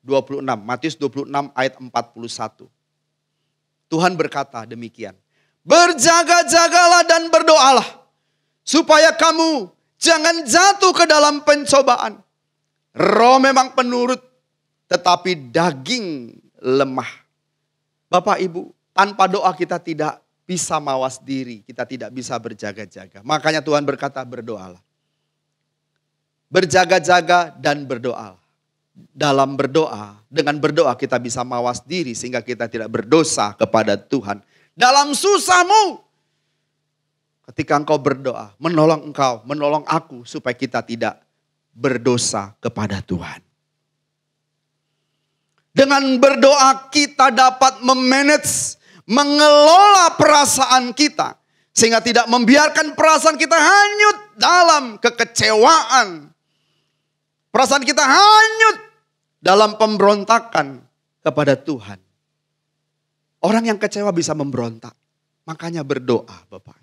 26, Matius 26 ayat 41. Tuhan berkata demikian. Berjaga-jagalah dan berdoalah supaya kamu jangan jatuh ke dalam pencobaan. Roh memang penurut, tetapi daging lemah. Bapak Ibu, tanpa doa kita tidak bisa mawas diri. Kita tidak bisa berjaga-jaga. Makanya Tuhan berkata berdoalah. Berjaga-jaga dan berdoalah. Dalam berdoa, dengan berdoa kita bisa mawas diri sehingga kita tidak berdosa kepada Tuhan. Dalam susahmu, ketika engkau berdoa, menolong engkau, menolong aku supaya kita tidak berdosa kepada Tuhan. Dengan berdoa kita dapat memanage, mengelola perasaan kita. Sehingga tidak membiarkan perasaan kita hanyut dalam kekecewaan. Perasaan kita hanyut dalam pemberontakan kepada Tuhan. Orang yang kecewa bisa memberontak. Makanya berdoa Bapak.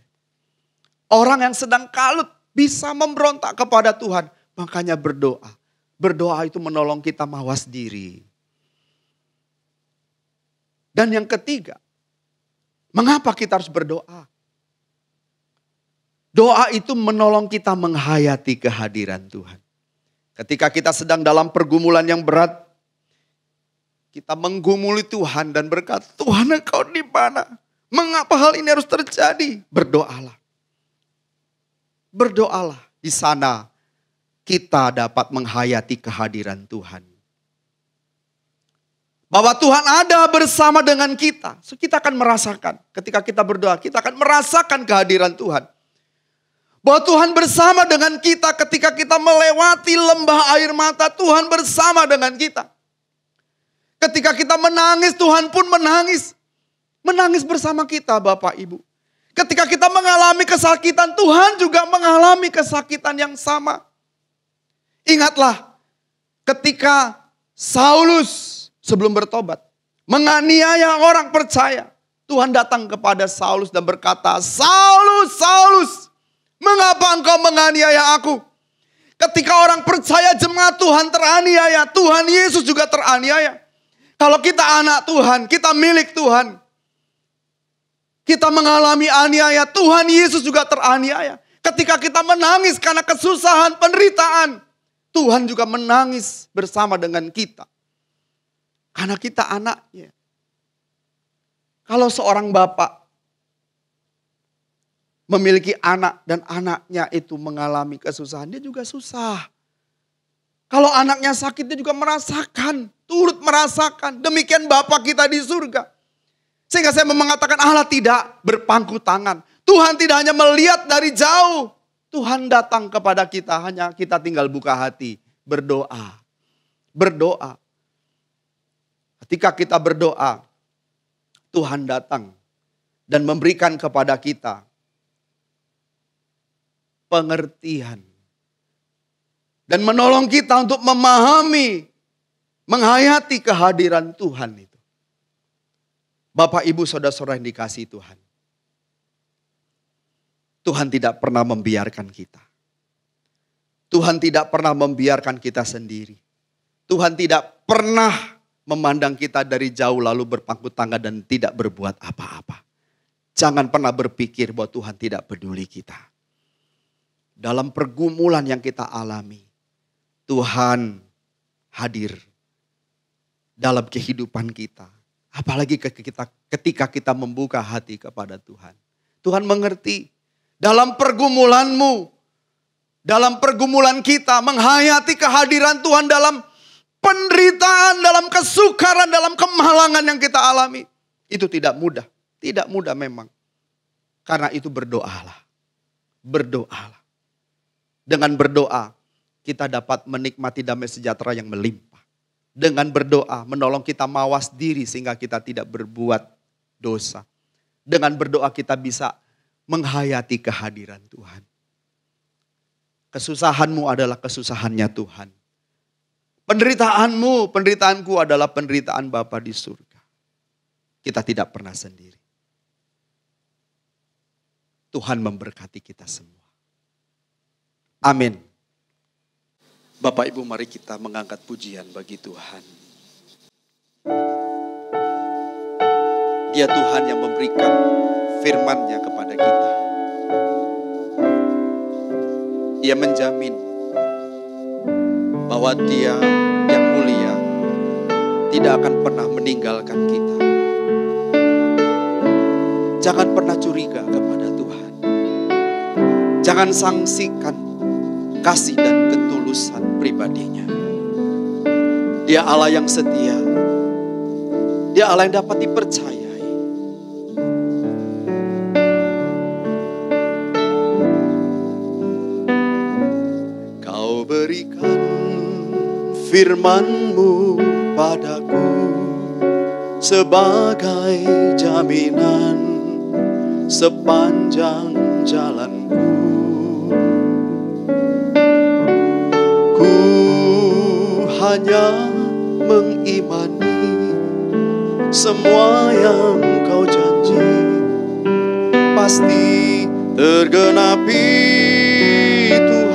Orang yang sedang kalut bisa memberontak kepada Tuhan. Makanya berdoa. Berdoa itu menolong kita mawas diri. Dan yang ketiga, mengapa kita harus berdoa? Doa itu menolong kita menghayati kehadiran Tuhan. Ketika kita sedang dalam pergumulan yang berat, kita menggumuli Tuhan dan berkata, Tuhan Engkau di mana? Mengapa hal ini harus terjadi? Berdoalah. Berdoalah. Di sana kita dapat menghayati kehadiran Tuhan. Bahwa Tuhan ada bersama dengan kita. So, kita akan merasakan. Ketika kita berdoa, kita akan merasakan kehadiran Tuhan. Bahwa Tuhan bersama dengan kita ketika kita melewati lembah air mata. Tuhan bersama dengan kita. Ketika kita menangis, Tuhan pun menangis. Menangis bersama kita Bapak Ibu. Ketika kita mengalami kesakitan, Tuhan juga mengalami kesakitan yang sama. Ingatlah ketika Saulus sebelum bertobat menganiaya orang percaya. Tuhan datang kepada Saulus dan berkata, Saulus, Saulus, mengapa engkau menganiaya aku? Ketika orang percaya jemaat Tuhan teraniaya, Tuhan Yesus juga teraniaya. Kalau kita anak Tuhan, kita milik Tuhan. Kita mengalami aniaya, Tuhan Yesus juga teraniaya. Ketika kita menangis karena kesusahan, penderitaan, Tuhan juga menangis bersama dengan kita. Karena kita anaknya. Kalau seorang bapak memiliki anak dan anaknya itu mengalami kesusahan, dia juga susah. Kalau anaknya sakit, dia juga merasakan, turut merasakan. Demikian Bapa kita di surga. Sehingga saya mengatakan Allah tidak berpangku tangan. Tuhan tidak hanya melihat dari jauh. Tuhan datang kepada kita, hanya kita tinggal buka hati, berdoa. Berdoa. Ketika kita berdoa, Tuhan datang dan memberikan kepada kita pengertian. Dan menolong kita untuk memahami, menghayati kehadiran Tuhan itu. Bapak, Ibu, Saudara-saudara yang dikasihi Tuhan. Tuhan tidak pernah membiarkan kita. Tuhan tidak pernah membiarkan kita sendiri. Tuhan tidak pernah memandang kita dari jauh lalu berpangku tangan dan tidak berbuat apa-apa. Jangan pernah berpikir bahwa Tuhan tidak peduli kita. Dalam pergumulan yang kita alami, Tuhan hadir dalam kehidupan kita. Apalagi ketika kita membuka hati kepada Tuhan. Tuhan mengerti dalam pergumulanmu, dalam pergumulan kita menghayati kehadiran Tuhan dalam penderitaan, dalam kesukaran, dalam kemalangan yang kita alami. Itu tidak mudah, tidak mudah memang. Karena itu berdoalah, berdoalah. Dengan berdoa, kita dapat menikmati damai sejahtera yang melimpah. Dengan berdoa, menolong kita mawas diri sehingga kita tidak berbuat dosa. Dengan berdoa kita bisa menghayati kehadiran Tuhan. Kesusahanmu adalah kesusahannya Tuhan. Penderitaanmu, penderitaanku adalah penderitaan Bapa di surga. Kita tidak pernah sendiri. Tuhan memberkati kita semua. Amin. Bapak Ibu, mari kita mengangkat pujian bagi Tuhan. Dia Tuhan yang memberikan firman-Nya kepada kita. Dia menjamin bahwa Dia yang mulia tidak akan pernah meninggalkan kita. Jangan pernah curiga kepada Tuhan. Jangan sangsikan kasih dan ketulusan pribadinya. Dia Allah yang setia. Dia Allah yang dapat dipercayai. Kau berikan firman-Mu padaku sebagai jaminan sepanjang jalanku. Ku hanya mengimani semua yang kau janji pasti tergenapi Tuhan.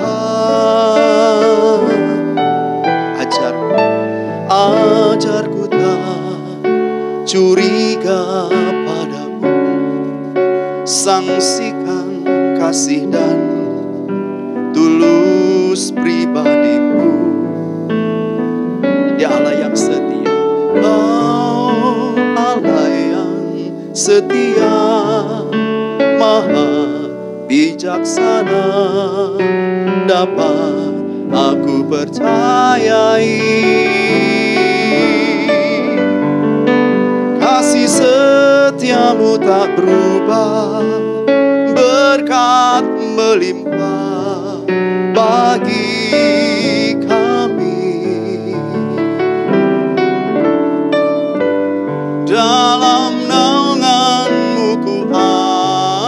Ajarku tak curiga padamu, sangsikan kasih dan tulus pribadimu. Dia Allah yang setia, Kau Allah yang setia, Maha bijaksana, dapat aku percayai. Kasih setiamu tak berubah, berkat melimpah bagi kami. Dalam naungan-Mu ku aman,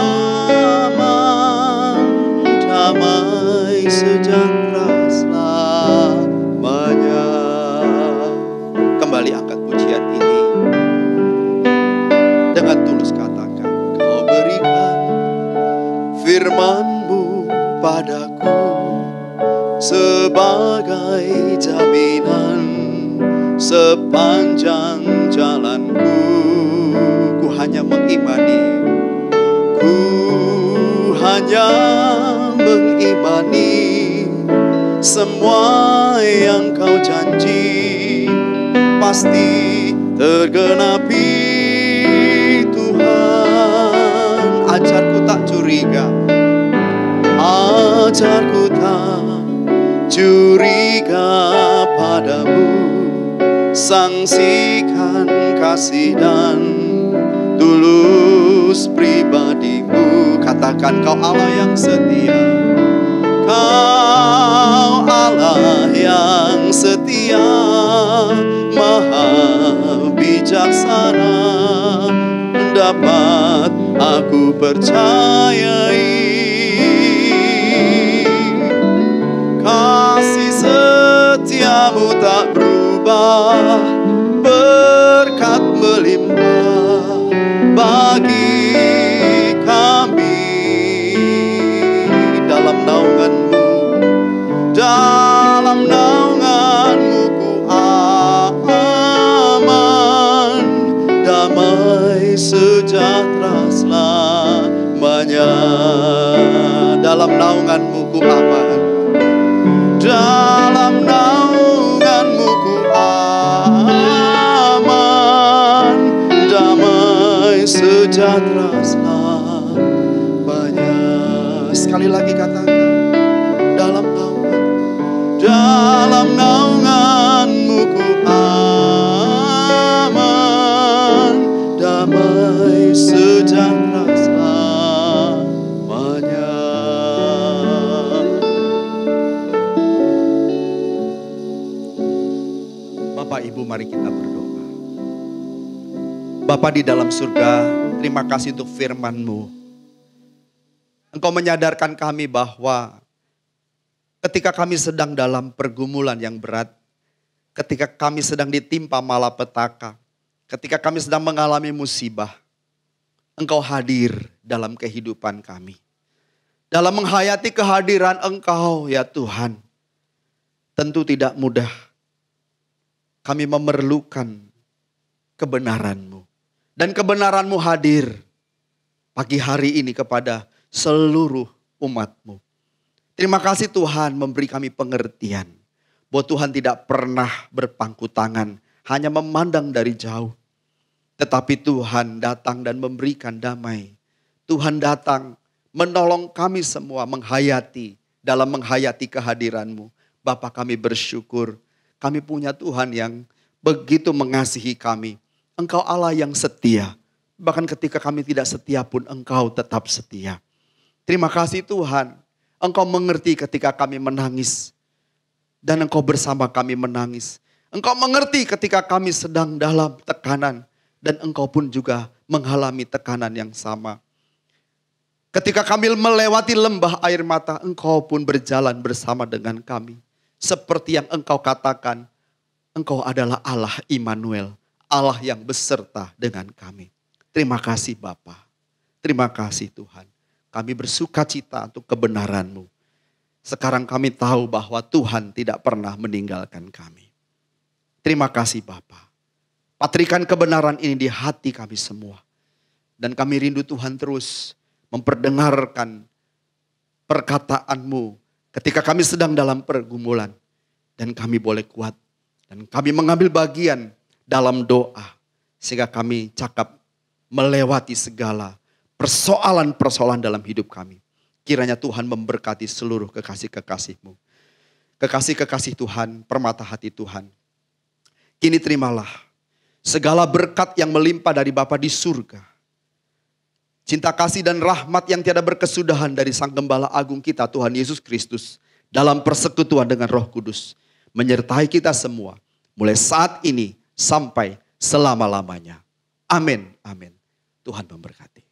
damai sejahtera selamanya. Kembali angkat pujian ini dengan tulus, katakan, Kau berikan firman-Mu padaku sebagai jaminan sepanjang jalanku. Ku hanya mengimani, ku hanya mengimani semua yang Kau janji pasti tergenapi Tuhan. Ajarku tak curiga, ajarku tak curiga padamu, sangsikan kasih dan tulus pribadimu. Katakan, Kau Allah yang setia, Kau Allah yang setia, Maha bijaksana, dapat aku percayai. Kasih setiamu tak berubah, berkat melimpah bagi kami. Dalam naungan-Mu, dalam naungan-Mu ku aman, damai sejahtera selamanya. Dalam naungan-Mu ku aman, dalam naungan-Mu ku aman, damai sejahtera selamanya. Sekali lagi katakan, dalam naungan-Mu ku aman, damai sejahtera selamanya. Bapak Ibu, mari kita berdoa. Bapa di dalam surga, terima kasih untuk firman-Mu. Engkau menyadarkan kami bahwa ketika kami sedang dalam pergumulan yang berat, ketika kami sedang ditimpa malapetaka, ketika kami sedang mengalami musibah, Engkau hadir dalam kehidupan kami. Dalam menghayati kehadiran Engkau ya Tuhan, tentu tidak mudah. Kami memerlukan kebenaran-Mu. Dan kebenaran-Mu hadir pagi hari ini kepada seluruh umat-Mu. Terima kasih Tuhan memberi kami pengertian bahwa Tuhan tidak pernah berpangku tangan, hanya memandang dari jauh. Tetapi Tuhan datang dan memberikan damai. Tuhan datang menolong kami semua dalam menghayati kehadiran-Mu. Bapa, kami bersyukur. Kami punya Tuhan yang begitu mengasihi kami. Engkau Allah yang setia. Bahkan ketika kami tidak setia pun Engkau tetap setia. Terima kasih Tuhan. Engkau mengerti ketika kami menangis. Dan Engkau bersama kami menangis. Engkau mengerti ketika kami sedang dalam tekanan. dan Engkau pun juga mengalami tekanan yang sama. Ketika kami melewati lembah air mata, Engkau pun berjalan bersama dengan kami. Seperti yang Engkau katakan, Engkau adalah Allah Immanuel, Allah yang beserta dengan kami. Terima kasih Bapa. Terima kasih Tuhan. Kami bersuka cita untuk kebenaran-Mu. Sekarang kami tahu bahwa Tuhan tidak pernah meninggalkan kami. Terima kasih Bapa. Patrikan kebenaran ini di hati kami semua. Dan kami rindu Tuhan terus memperdengarkan perkataan-Mu ketika kami sedang dalam pergumulan. Dan kami boleh kuat. Dan kami mengambil bagian dalam doa. Sehingga kami cakap melewati segala persoalan-persoalan dalam hidup kami. Kiranya Tuhan memberkati seluruh kekasih-kekasih-Mu. Kekasih-kekasih Tuhan, permata hati Tuhan. Kini terimalah segala berkat yang melimpah dari Bapa di surga. Cinta kasih dan rahmat yang tiada berkesudahan dari Sang Gembala Agung kita Tuhan Yesus Kristus. Dalam persekutuan dengan Roh Kudus. Menyertai kita semua. Mulai saat ini sampai selama-lamanya. Amin. Amin. Tuhan memberkati.